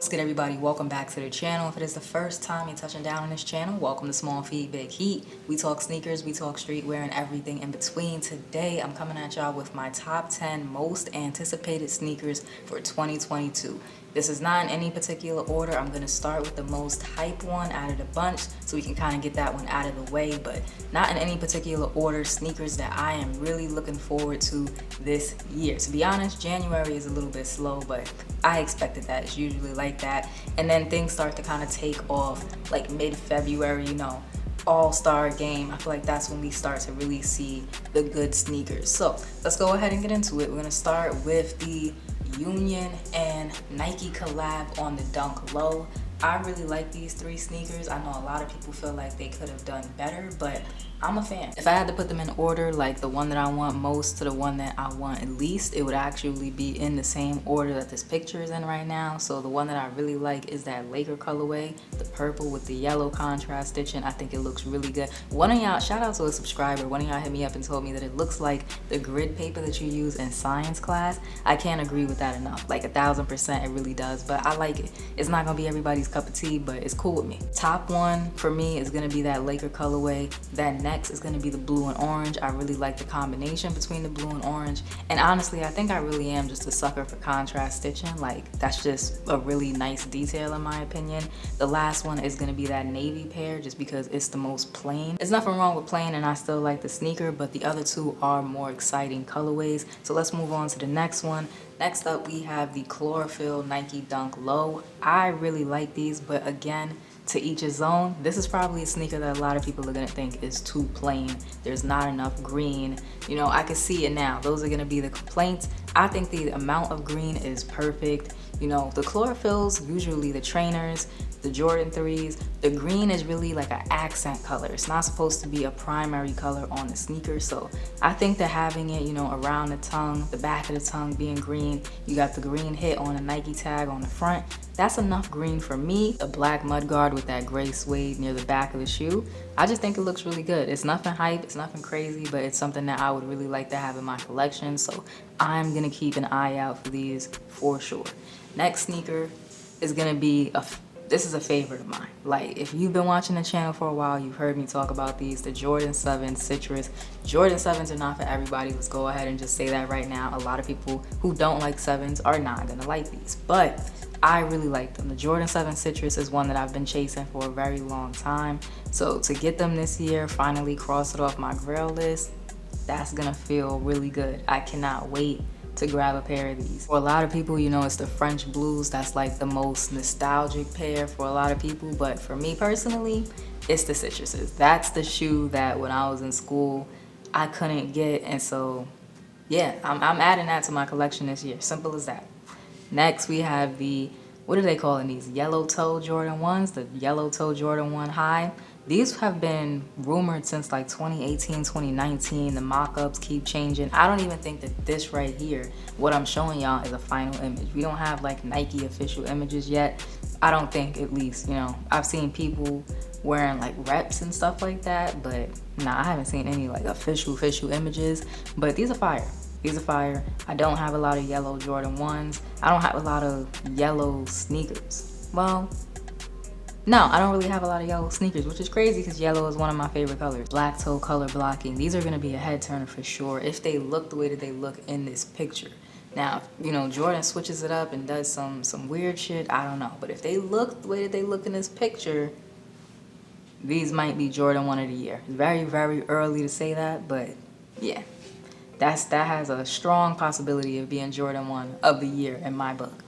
What's good, everybody? Welcome back to the channel. If it is the first time you're touching down on this channel, welcome to Small Feet Big Heat. We talk sneakers, we talk streetwear, and everything in between. Today I'm coming at y'all with my top 10 most anticipated sneakers for 2022. This is not in any particular order. I'm going to start with the most hype one out of the bunch so we can kind of get that one out of the way, but not in any particular order. Sneakers that I am really looking forward to this year. To be honest, January is a little bit slow, but I expected that. It's usually like that. And then things start to kind of take off like mid-February, all-star game. I feel like that's when we start to really see the good sneakers. So let's go ahead and get into it. We're going to start with the Union and Nike collab on the Dunk Low. I really like these three sneakers. I know a lot of people feel like they could have done better, but I'm a fan. If I had to put them in order, like the one that I want most to the one that I want at least, it would actually be in the same order that this picture is in right now. So the one that I really like is that Laker colorway, the purple with the yellow contrast stitching. I think it looks really good. One of y'all, shout out to a subscriber, one of y'all hit me up and told me that it looks like the grid paper that you use in science class. I can't agree with that enough. Like 1000%, it really does, but I like it. It's not gonna be everybody's cup of tea, but it's cool with me. Top one for me is gonna be that Laker colorway. That next is gonna be the blue and orange. I really like the combination between the blue and orange, and honestly I think I really am just a sucker for contrast stitching. Like that's just a really nice detail in my opinion. The last one is gonna be that navy pair just because it's the most plain. There's nothing wrong with plain and I still like the sneaker, but the other two are more exciting colorways. So let's move on to the next one. Next up, we have the Chlorophyll Nike Dunk Low. I really like these, but again, to each his own. This is probably a sneaker that a lot of people are gonna think is too plain. There's not enough green. I can see it now. Those are gonna be the complaints. I think the amount of green is perfect. The chlorophylls, usually the trainers, the Jordan 3s, the green is really like an accent color. It's not supposed to be a primary color on the sneaker. So I think that having it, around the tongue, the back of the tongue being green, you got the green hit on a Nike tag on the front, that's enough green for me. The black mudguard with that gray suede near the back of the shoe, I just think it looks really good. It's nothing hype, it's nothing crazy, but it's something that I would really like to have in my collection. So I'm gonna keep an eye out for these for sure. Next sneaker is gonna be this is a favorite of mine. Like, if you've been watching the channel for a while, you've heard me talk about these, the Jordan 7 Citrus. Jordan 7s are not for everybody. Let's go ahead and just say that right now. A lot of people who don't like 7s are not gonna like these, but I really like them. The Jordan 7 Citrus is one that I've been chasing for a very long time. So to get them this year, finally cross it off my grail list, that's gonna feel really good. I cannot wait to grab a pair of these. For a lot of people, it's the French blues. That's like the most nostalgic pair for a lot of people. But for me personally, it's the Citruses. That's the shoe that when I was in school, I couldn't get. And so, yeah, I'm adding that to my collection this year. Simple as that. Next, we have the, what are they calling these? Yellow toe Jordan 1s, the yellow toe Jordan 1 high. These have been rumored since like 2018, 2019. The mock-ups keep changing. I don't even think that this right here, what I'm showing y'all, is a final image. We don't have like Nike official images yet. I don't think, at least, I've seen people wearing like reps and stuff like that, but nah, I haven't seen any like official images. But these are fire. These are fire. I don't have a lot of yellow Jordan 1s. I don't have a lot of yellow sneakers. Well, no, I don't really have a lot of yellow sneakers, which is crazy because yellow is one of my favorite colors. Black toe color blocking. These are gonna be a head turner for sure if they look the way that they look in this picture. Now, Jordan switches it up and does some weird shit, I don't know. But if they look the way that they look in this picture, these might be Jordan 1 of the year. Very, very early to say that, but yeah. That has a strong possibility of being Jordan 1 of the year in my book.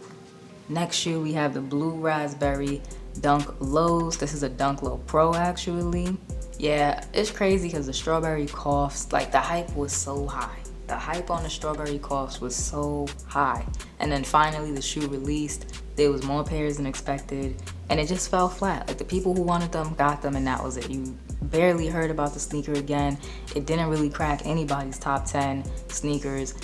Next shoe, we have the Blue Raspberry Dunk Lows. This is a Dunk Low Pro actually. Yeah, it's crazy because the strawberry coughs, like the hype was so high. The hype on the strawberry coughs was so high. And then finally the shoe released. There was more pairs than expected and it just fell flat. Like the people who wanted them got them and that was it. You barely heard about the sneaker again. It didn't really crack anybody's top 10 sneakers.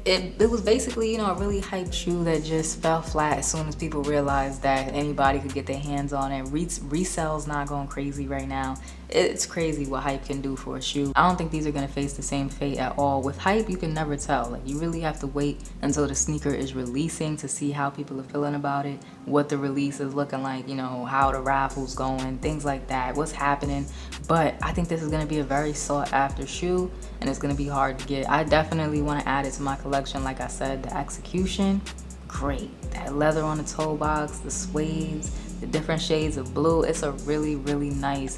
It was basically, a really hyped shoe that just fell flat as soon as people realized that anybody could get their hands on it. Resell's not going crazy right now. It's crazy what hype can do for a shoe. I don't think these are gonna face the same fate at all. With hype, you can never tell. Like, you really have to wait until the sneaker is releasing to see how people are feeling about it, what the release is looking like, you know, how the raffle's going, things like that, what's happening. But I think this is gonna be a very sought after shoe, and it's gonna be hard to get. I definitely wanna add it to my collection. Like I said, the execution, great. That leather on the toe box, the suedes, the different shades of blue. It's a really, really nice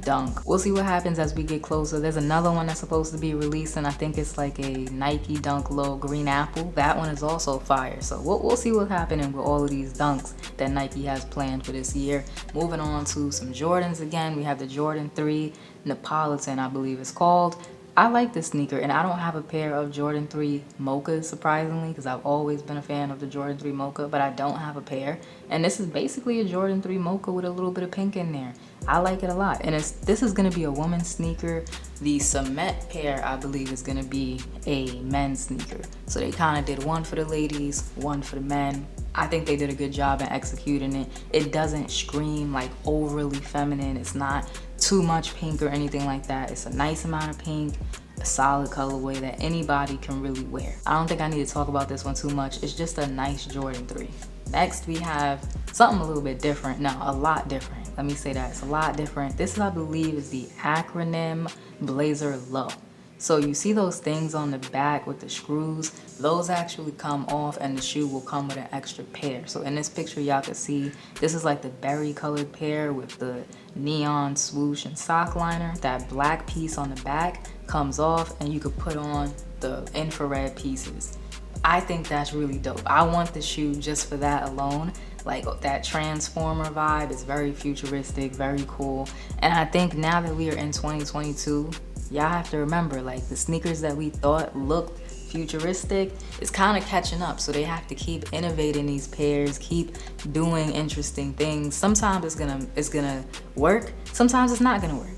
dunk. We'll see what happens as we get closer. There's another one that's supposed to be releasing. I think it's like a Nike dunk low green apple. That one is also fire. So we'll see what's happening with all of these dunks that Nike has planned for this year. Moving on to some Jordans again. We have the Jordan 3 Neapolitan, I believe it's called. I like this sneaker, and I don't have a pair of Jordan 3 Mochas, surprisingly, because I've always been a fan of the Jordan 3 Mocha, but I don't have a pair. And this is basically a Jordan 3 Mocha with a little bit of pink in there. I like it a lot. And this is going to be a woman's sneaker. The cement pair, I believe, is going to be a men's sneaker. So they kind of did one for the ladies, one for the men. I think they did a good job in executing it. It doesn't scream like overly feminine. It's not too much pink or anything like that. It's a nice amount of pink, a solid colorway that anybody can really wear. I don't think I need to talk about this one too much. It's just a nice Jordan 3. Next, we have something a little bit different. No, a lot different. Let me say that. It's a lot different. This, I believe, is the Acronym Blazer Low. So you see those things on the back with the screws, those actually come off and the shoe will come with an extra pair. So in this picture, y'all can see this is like the berry colored pair with the neon swoosh and sock liner. That black piece on the back comes off and you could put on the infrared pieces. I think that's really dope. I want the shoe just for that alone. Like, that transformer vibe is very futuristic, very cool. And I think now that we are in 2022, y'all have to remember, like, the sneakers that we thought looked futuristic is kind of catching up. So they have to keep innovating these pairs, keep doing interesting things. Sometimes it's gonna work, sometimes it's not gonna work.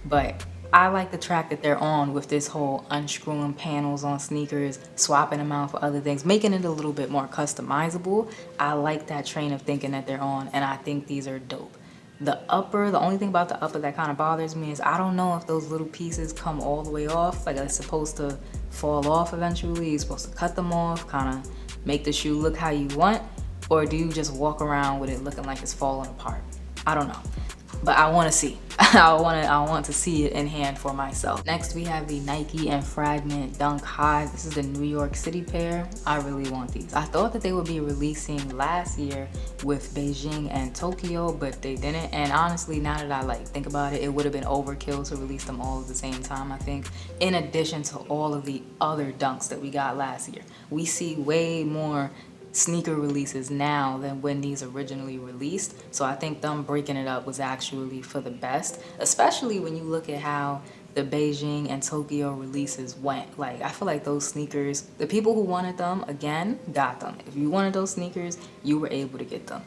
But I like the track that they're on with this whole unscrewing panels on sneakers, swapping them out for other things, making it a little bit more customizable. I like that train of thinking that they're on, and I think these are dope. The only thing about the upper that kind of bothers me is I don't know if those little pieces come all the way off. Like, it's supposed to fall off eventually. You're supposed to cut them off, kind of make the shoe look how you want, or do you just walk around with it looking like it's falling apart? I don't know. But I want to see. I want to see it in hand for myself. Next, we have the Nike and Fragment Dunk High. This is the New York City pair. I really want these. I thought that they would be releasing last year with Beijing and Tokyo, but they didn't. And honestly, now that I think about it, it would have been overkill to release them all at the same time, I think. In addition to all of the other dunks that we got last year, we see way more sneaker releases now than when these originally released. So I think them breaking it up was actually for the best, especially when you look at how the Beijing and Tokyo releases went. Like, I feel like those sneakers, the people who wanted them, again, got them. If you wanted those sneakers, you were able to get them.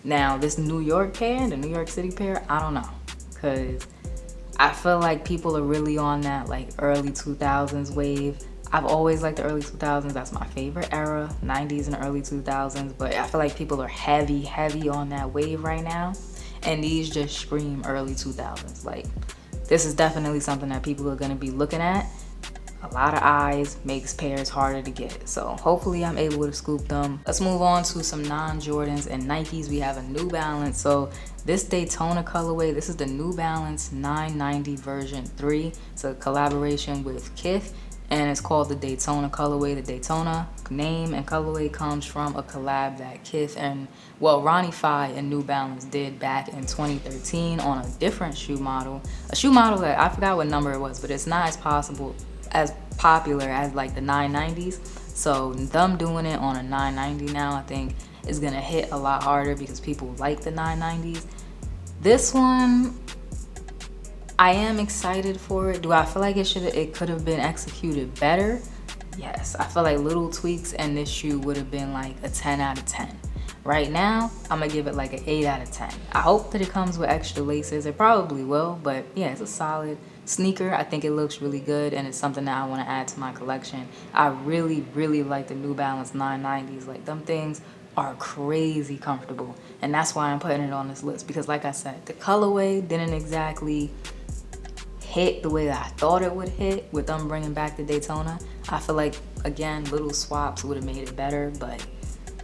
Now, this New York pair, the New York City pair, I don't know, because I feel like people are really on that like early 2000s wave. I've always liked the early 2000s. That's my favorite era, 90s and early 2000s. But I feel like people are heavy on that wave right now. And these just scream early 2000s. Like, this is definitely something that people are going to be looking at. A lot of eyes makes pairs harder to get. So hopefully I'm able to scoop them. Let's move on to some non-Jordans and Nikes. We have a New Balance. So this Daytona colorway, this is the New Balance 990 version 3. It's a collaboration with Kith, and it's called the Daytona colorway. The Daytona name and colorway comes from a collab that Kith and, well, Ronnie Fi and New Balance did back in 2013 on a different shoe model. A shoe model that I forgot what number it was, but it's not as popular as like the 990s. So them doing it on a 990 now, I think is gonna hit a lot harder because people like the 990s. This one, I am excited for it. Do I feel like it could have been executed better? Yes, I feel like little tweaks and this shoe would have been like a 10 out of 10. Right now, I'm gonna give it like an 8 out of 10. I hope that it comes with extra laces. It probably will, but yeah, it's a solid sneaker. I think it looks really good, and it's something that I want to add to my collection. I really like the New Balance 990s. Like, them things are crazy comfortable, and that's why I'm putting it on this list, because like I said, the colorway didn't exactly hit the way that I thought it would hit with them bringing back the Daytona. I feel like, again, little swaps would have made it better, but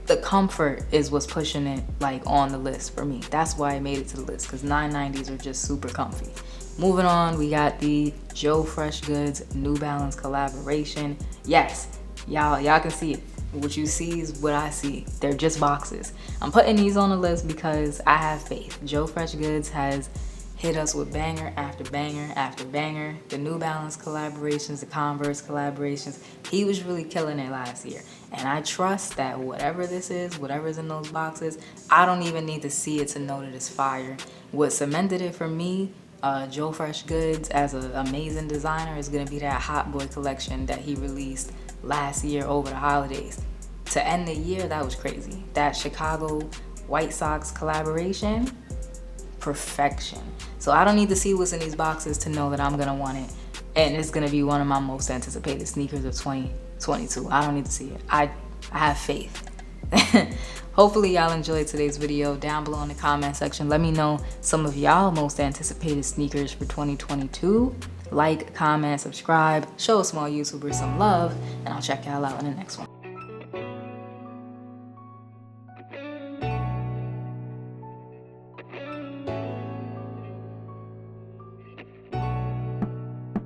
the comfort is what's pushing it like on the list for me. That's why I made it to the list, because 990s are just super comfy. Moving on, we got the Joe Fresh Goods New Balance collaboration. Yes, y'all can see it. What you see is what I see. They're just boxes. I'm putting these on the list because I have faith. Joe Fresh Goods has hit us with banger after banger after banger. The New Balance collaborations, the Converse collaborations, he was really killing it last year. And I trust that whatever this is, whatever's in those boxes, I don't even need to see it to know that it's fire. What cemented it for me, Joe Fresh Goods as an amazing designer, is gonna be that Hot Boy collection that he released last year over the holidays. To end the year, that was crazy. That Chicago White Sox collaboration, perfection. So I don't need to see what's in these boxes to know that I'm gonna want it, and it's gonna be one of my most anticipated sneakers of 2022. I don't need to see it. I have faith. Hopefully y'all enjoyed today's video. Down below in the comment section, let me know some of y'all most anticipated sneakers for 2022. Like, comment, subscribe, show a small YouTuber some love, and I'll check y'all out in the next one.